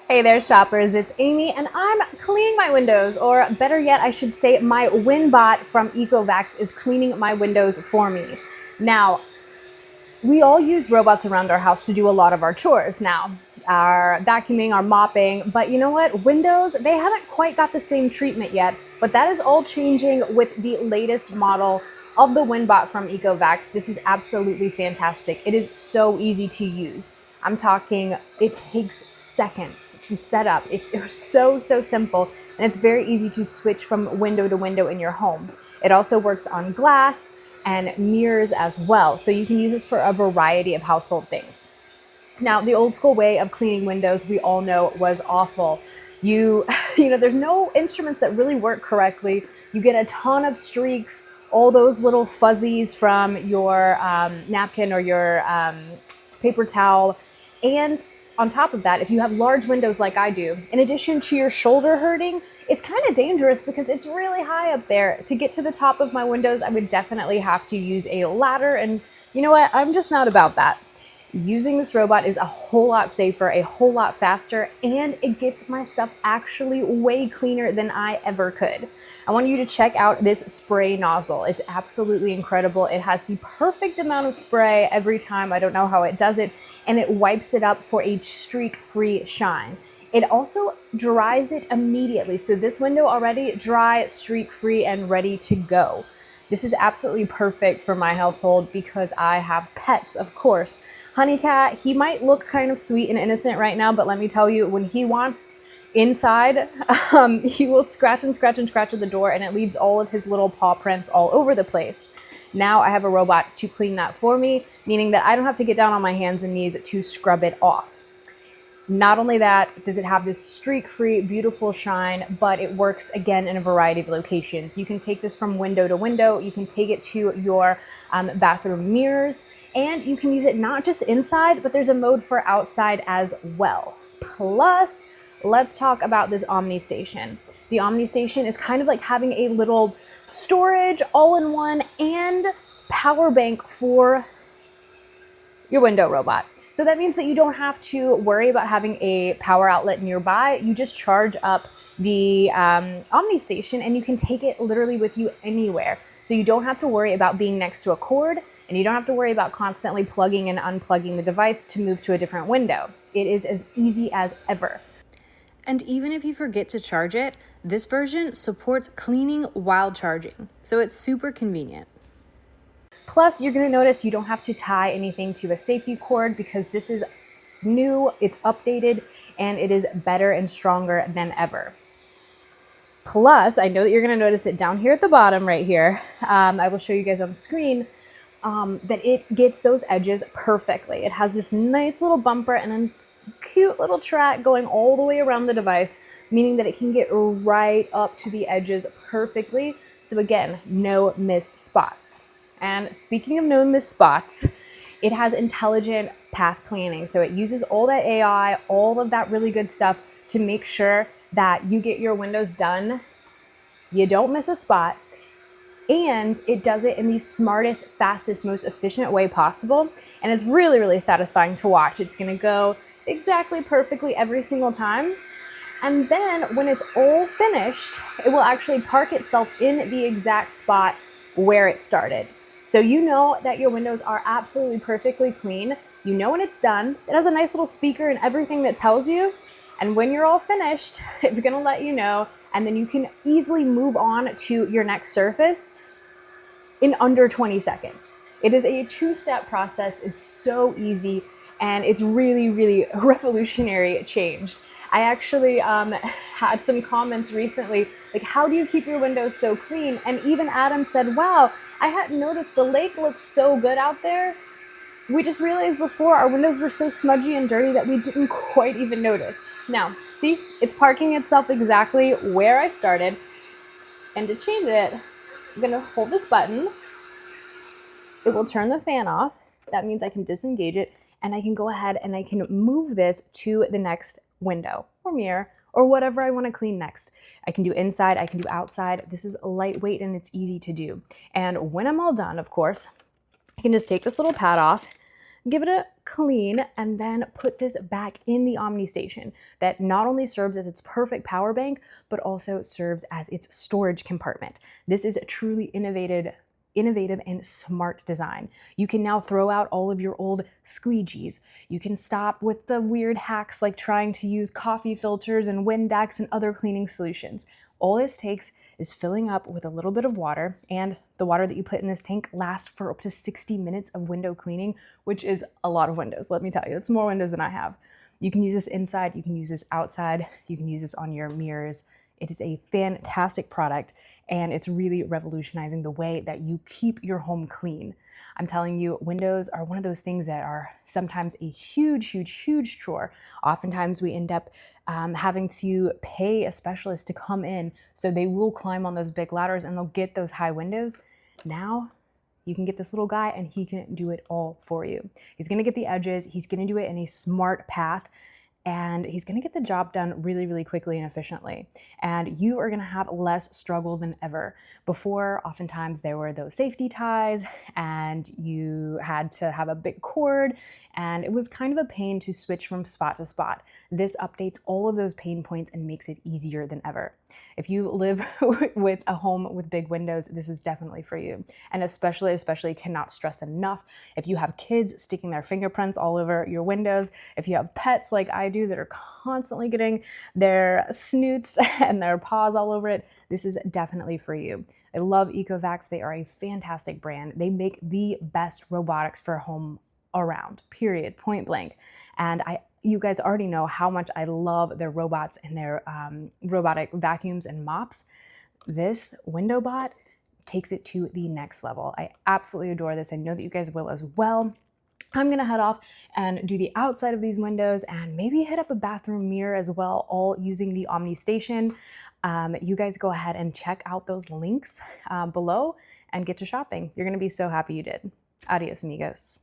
Hey there shoppers, it's Amy and I'm cleaning my windows, or better yet I should say my WINBot from ECOVACS is cleaning my windows for me. Now, we all use robots around our house to do a lot of our chores now. Our vacuuming, our mopping, but you know what? Windows, they haven't quite got the same treatment yet, but that is all changing with the latest model of the WINBot from ECOVACS. This is absolutely fantastic. It is so easy to use. I'm talking, it takes seconds to set up. It's so simple, and it's very easy to switch from window to window in your home. It also works on glass and mirrors as well, so you can use this for a variety of household things. Now, the old school way of cleaning windows, we all know, was awful. You know, there's no instruments that really work correctly. You get a ton of streaks, all those little fuzzies from your napkin or your paper towel. And on top of that, if you have large windows like I do, in addition to your shoulder hurting, it's kind of dangerous because it's really high up there. To get to the top of my windows, I would definitely have to use a ladder, and you know what? I'm just not about that. Using this robot is a whole lot safer, a whole lot faster, and it gets my stuff actually way cleaner than I ever could. I want you to check out this spray nozzle. It's absolutely incredible. It has the perfect amount of spray every time. I don't know how it does it, and it wipes it up for a streak-free shine. It also dries it immediately. So this window already dry, streak-free, and ready to go. This is absolutely perfect for my household because I have pets, of course. Honey Cat, he might look kind of sweet and innocent right now, but let me tell you, when he wants inside, he will scratch and scratch and scratch at the door, and it leaves all of his little paw prints all over the place. Now I have a robot to clean that for me, meaning that I don't have to get down on my hands and knees to scrub it off. Not only that, does it have this streak-free, beautiful shine, but it works again in a variety of locations. You can take this from window to window, you can take it to your bathroom mirrors, and you can use it not just inside, but there's a mode for outside as well. Plus, let's talk about this Omni Station. The Omni Station is kind of like having a little storage all-in-one and power bank for your window robot. So that means that you don't have to worry about having a power outlet nearby. You just charge up the Omni Station and you can take it literally with you anywhere. So you don't have to worry about being next to a cord, and you don't have to worry about constantly plugging and unplugging the device to move to a different window. It is as easy as ever. And even if you forget to charge it, this version supports cleaning while charging, so it's super convenient. Plus, you're gonna notice you don't have to tie anything to a safety cord because this is new, it's updated, and it is better and stronger than ever. Plus, I know that you're gonna notice it down here at the bottom right here. I will show you guys on the screen that it gets those edges perfectly. It has this nice little bumper and a cute little track going all the way around the device, meaning that it can get right up to the edges perfectly. So again, no missed spots. And speaking of no missed spots, it has intelligent path planning. So it uses all that AI, all of that really good stuff to make sure that you get your windows done, you don't miss a spot, and it does it in the smartest, fastest, most efficient way possible. And it's really satisfying to watch. It's gonna go exactly perfectly every single time. And then when it's all finished, it will actually park itself in the exact spot where it started. So you know that your windows are absolutely perfectly clean. You know when it's done. It has a nice little speaker and everything that tells you. And when you're all finished, it's gonna let you know, and then you can easily move on to your next surface in under 20 seconds. It is a two-step process. It's so easy, and it's really revolutionary change. I actually had some comments recently, like, how do you keep your windows so clean? And even Adam said, wow, I hadn't noticed the lake looks so good out there. We just realized before our windows were so smudgy and dirty that we didn't quite even notice. Now, see, it's parking itself exactly where I started. And to change it, I'm gonna hold this button. It will turn the fan off. That means I can disengage it, and I can go ahead and I can move this to the next window or mirror or whatever I want to clean next. I can do inside, I can do outside. This is lightweight and it's easy to do. And when I'm all done, of course, I can just take this little pad off, give it a clean, and then put this back in the Omni Station that not only serves as its perfect power bank, but also serves as its storage compartment. This is a truly innovative and smart design. You can now throw out all of your old squeegees. You can stop with the weird hacks like trying to use coffee filters and Windex and other cleaning solutions. All this takes is filling up with a little bit of water, and the water that you put in this tank lasts for up to 60 minutes of window cleaning, which is a lot of windows, let me tell you. It's more windows than I have. You can use this inside, you can use this outside, you can use this on your mirrors. It is a fantastic product, and it's really revolutionizing the way that you keep your home clean. I'm telling you, windows are one of those things that are sometimes a huge chore. Oftentimes we end up having to pay a specialist to come in, so they will climb on those big ladders and they'll get those high windows. Now you can get this little guy and he can do it all for you. He's gonna get the edges, he's gonna do it in a smart path, and he's gonna get the job done really quickly and efficiently. And you are gonna have less struggle than ever. Before, oftentimes there were those safety ties and you had to have a big cord, and it was kind of a pain to switch from spot to spot. This updates all of those pain points and makes it easier than ever. If you live with a home with big windows, this is definitely for you. And especially cannot stress enough, if you have kids sticking their fingerprints all over your windows, if you have pets like I do that are constantly getting their snoots and their paws all over it, this is definitely for you. I love ECOVACS. They are a fantastic brand. They make the best robotics for home around, period, point blank. And you guys already know how much I love their robots and their robotic vacuums and mops. This WindBot takes it to the next level. I absolutely adore this. I know that you guys will as well. I'm gonna head off and do the outside of these windows and maybe hit up a bathroom mirror as well, all using the Omni Station. You guys go ahead and check out those links below and get to shopping. You're gonna be so happy you did. Adios, amigos.